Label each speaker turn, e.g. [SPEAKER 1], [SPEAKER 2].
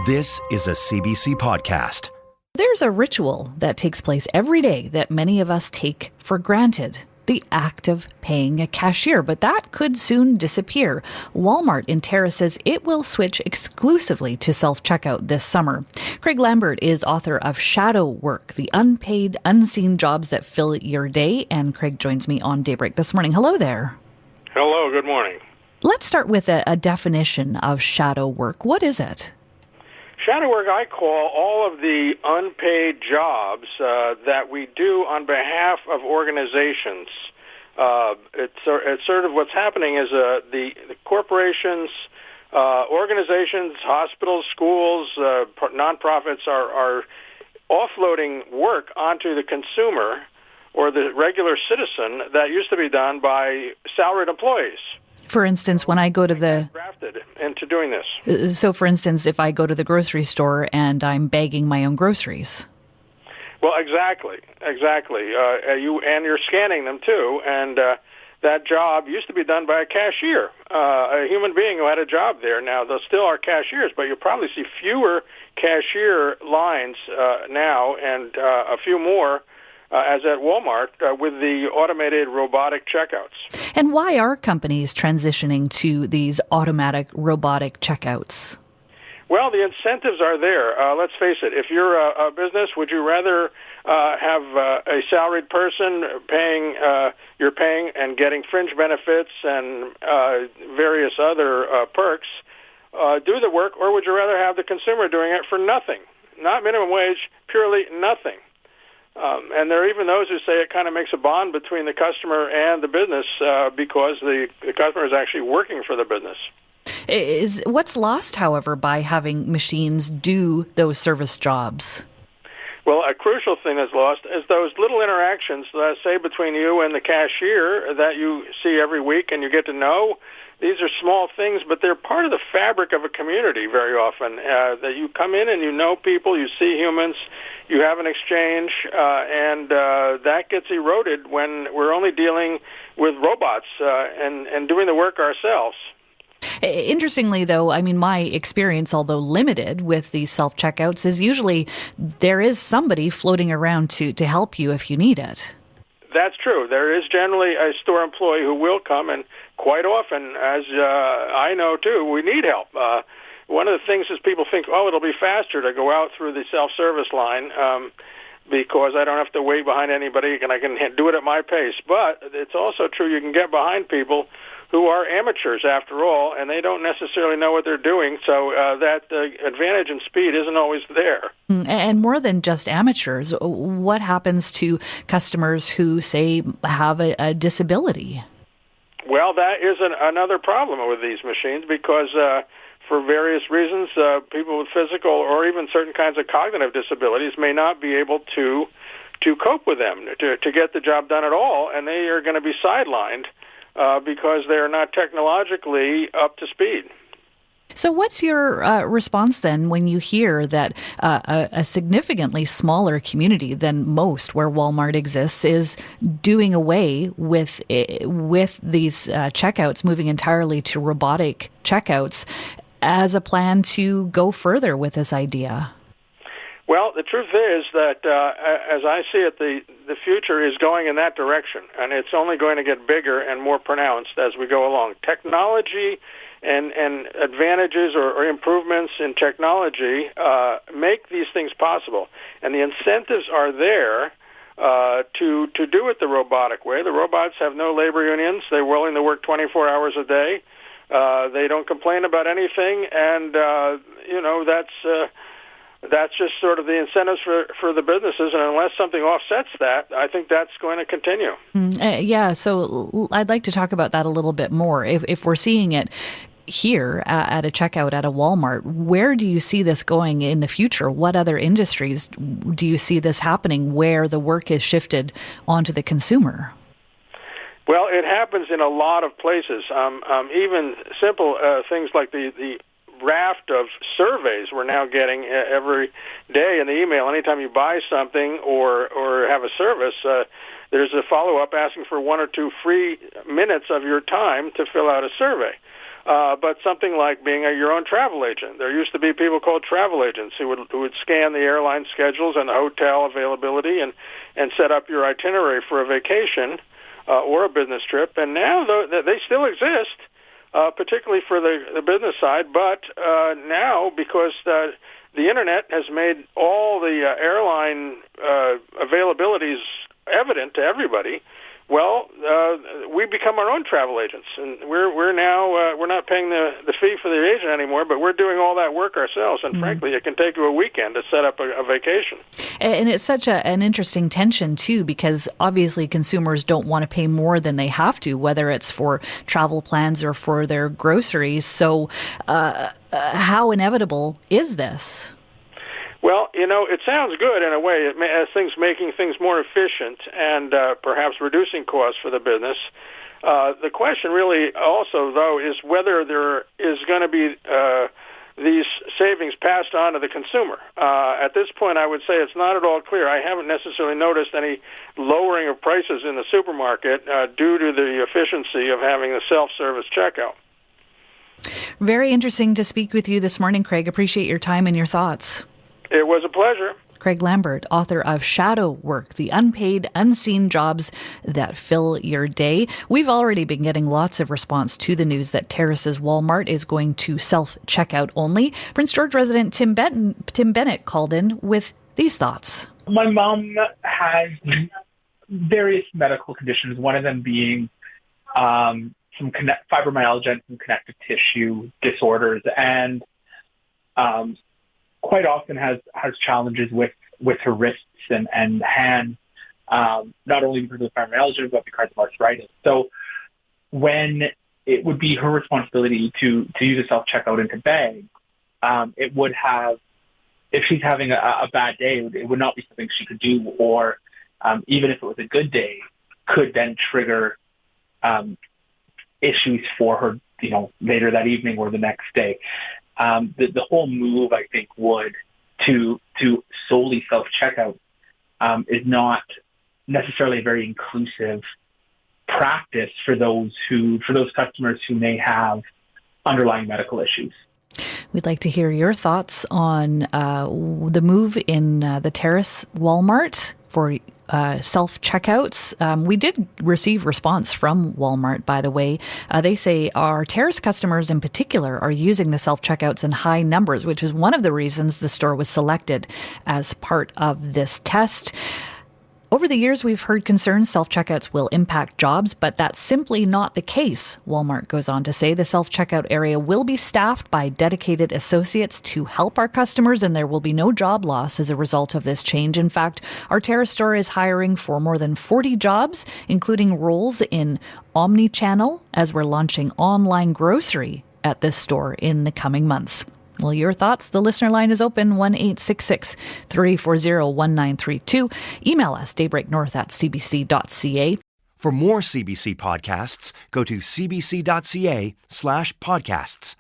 [SPEAKER 1] This is a CBC podcast.
[SPEAKER 2] There's a ritual that takes place every day that many of us take for granted. The act of paying a cashier, but that could soon disappear. Walmart in Terrace says it will switch exclusively to self-checkout this summer. Craig Lambert is author of Shadow Work, the unpaid, unseen jobs that fill your day, and Craig joins me on Daybreak this morning. Hello there.
[SPEAKER 3] Hello, good morning.
[SPEAKER 2] Let's start with a definition of shadow work. What is it?
[SPEAKER 3] Shadow work I call all of the unpaid jobs that we do on behalf of organizations. It's sort of what's happening is the corporations, organizations, hospitals, schools, nonprofits are offloading work onto the consumer or the regular citizen that used to be done by salaried employees.
[SPEAKER 2] For instance, when I go to
[SPEAKER 3] drafted into doing this.
[SPEAKER 2] So, for instance, if I go to the grocery store and I'm bagging my own groceries.
[SPEAKER 3] Well, exactly. You're scanning them too, and that job used to be done by a cashier, a human being who had a job there. Now, there still are cashiers, but you'll probably see fewer cashier lines now, and a few more. As at Walmart, with the automated robotic checkouts.
[SPEAKER 2] And why are companies transitioning to these automatic robotic checkouts?
[SPEAKER 3] Well, the incentives are there. Let's face it. If you're a business, would you rather have a salaried person paying and getting fringe benefits and various other perks do the work, or would you rather have the consumer doing it for nothing? Not minimum wage, purely nothing. And there are even those who say it kind of makes a bond between the customer and the business because the customer is actually working for the business.
[SPEAKER 2] What's lost, however, by having machines do those service jobs?
[SPEAKER 3] Well, a crucial thing that's lost is those little interactions, say, between you and the cashier that you see every week and you get to know. These are small things, but they're part of the fabric of a community very often. That you come in and you know people, you see humans, you have an exchange, and that gets eroded when we're only dealing with robots and doing the work ourselves.
[SPEAKER 2] Interestingly, though, I mean, my experience, although limited with these self-checkouts, is usually there is somebody floating around to help you if you need it.
[SPEAKER 3] That's true. There is generally a store employee who will come, and quite often, as I know too, we need help. One of the things is people think, it'll be faster to go out through the self-service line because I don't have to wait behind anybody and I can do it at my pace. But it's also true you can get behind people who are amateurs after all, and they don't necessarily know what they're doing, so that advantage in speed isn't always there.
[SPEAKER 2] And more than just amateurs, what happens to customers who, say, have a disability?
[SPEAKER 3] Well, that is another problem with these machines because for various reasons, people with physical or even certain kinds of cognitive disabilities may not be able to cope with them, to get the job done at all, and they are going to be sidelined because they're not technologically up to speed.
[SPEAKER 2] So what's your response then when you hear that a significantly smaller community than most where Walmart exists is doing away with these checkouts, moving entirely to robotic checkouts as a plan to go further with this idea?
[SPEAKER 3] Well, the truth is that, as I see it, the future is going in that direction, and it's only going to get bigger and more pronounced as we go along. Technology and advantages or improvements in technology make these things possible, and the incentives are there to do it the robotic way. The robots have no labor unions. They're willing to work 24 hours a day. They don't complain about anything, and that's just sort of the incentives for the businesses, and unless something offsets that, I think that's going to continue.
[SPEAKER 2] So I'd like to talk about that a little bit more. If we're seeing it here at a checkout at a Walmart, where do you see this going in the future? What other industries do you see this happening where the work is shifted onto the consumer?
[SPEAKER 3] Well, it happens in a lot of places. Even simple things like the raft of surveys we're now getting every day in the email. Anytime you buy something or have a service, there's a follow-up asking for 1 or 2 free minutes of your time to fill out a survey. but something like being your own travel agent. There used to be people called travel agents who would scan the airline schedules and the hotel availability and set up your itinerary for a vacation or a business trip. And now they still exist, particularly for the business side. But now, because the Internet has made all the airline availabilities evident to everybody, well, we become our own travel agents, and we're now we're not paying the fee for the agent anymore, but we're doing all that work ourselves. And frankly, it can take you a weekend to set up a vacation.
[SPEAKER 2] And it's such an interesting tension too, because obviously consumers don't want to pay more than they have to, whether it's for travel plans or for their groceries. So, how inevitable is this?
[SPEAKER 3] Well, it sounds good in a way, as making things more efficient and perhaps reducing costs for the business. The question really also, though, is whether there is going to be these savings passed on to the consumer. At this point, I would say it's not at all clear. I haven't necessarily noticed any lowering of prices in the supermarket due to the efficiency of having the self-service checkout.
[SPEAKER 2] Very interesting to speak with you this morning, Craig. Appreciate your time and your thoughts.
[SPEAKER 3] It was a pleasure.
[SPEAKER 2] Craig Lambert, author of Shadow Work, the unpaid, unseen jobs that fill your day. We've already been getting lots of response to the news that Terrace's Walmart is going to self-checkout only. Prince George resident Tim Bennett called in with these thoughts.
[SPEAKER 4] My mom has various medical conditions, one of them being some fibromyalgia and some connective tissue disorders, and quite often has challenges with her wrists and hands, not only because of the fibromyalgia, but because of arthritis. So when it would be her responsibility to use a self-checkout into bag, it would have, if she's having a bad day, it would not be something she could do, or even if it was a good day, could then trigger issues for her, later that evening or the next day. The whole move, I think, would to solely self-checkout is not necessarily a very inclusive practice for those customers who may have underlying medical issues.
[SPEAKER 2] We'd like to hear your thoughts on the move in the Terrace Walmart for self-checkouts. We did receive response from Walmart, by the way. They say our Terrace customers in particular are using the self-checkouts in high numbers, which is one of the reasons the store was selected as part of this test. Over the years, we've heard concerns self-checkouts will impact jobs, but that's simply not the case. Walmart goes on to say the self-checkout area will be staffed by dedicated associates to help our customers, and there will be no job loss as a result of this change. In fact, our Terrace store is hiring for more than 40 jobs, including roles in omni-channel, as we're launching online grocery at this store in the coming months. Well, your thoughts? The listener line is open, 1-866-340-1932. Email us, daybreaknorth@cbc.ca.
[SPEAKER 1] For more CBC podcasts, go to cbc.ca/podcasts.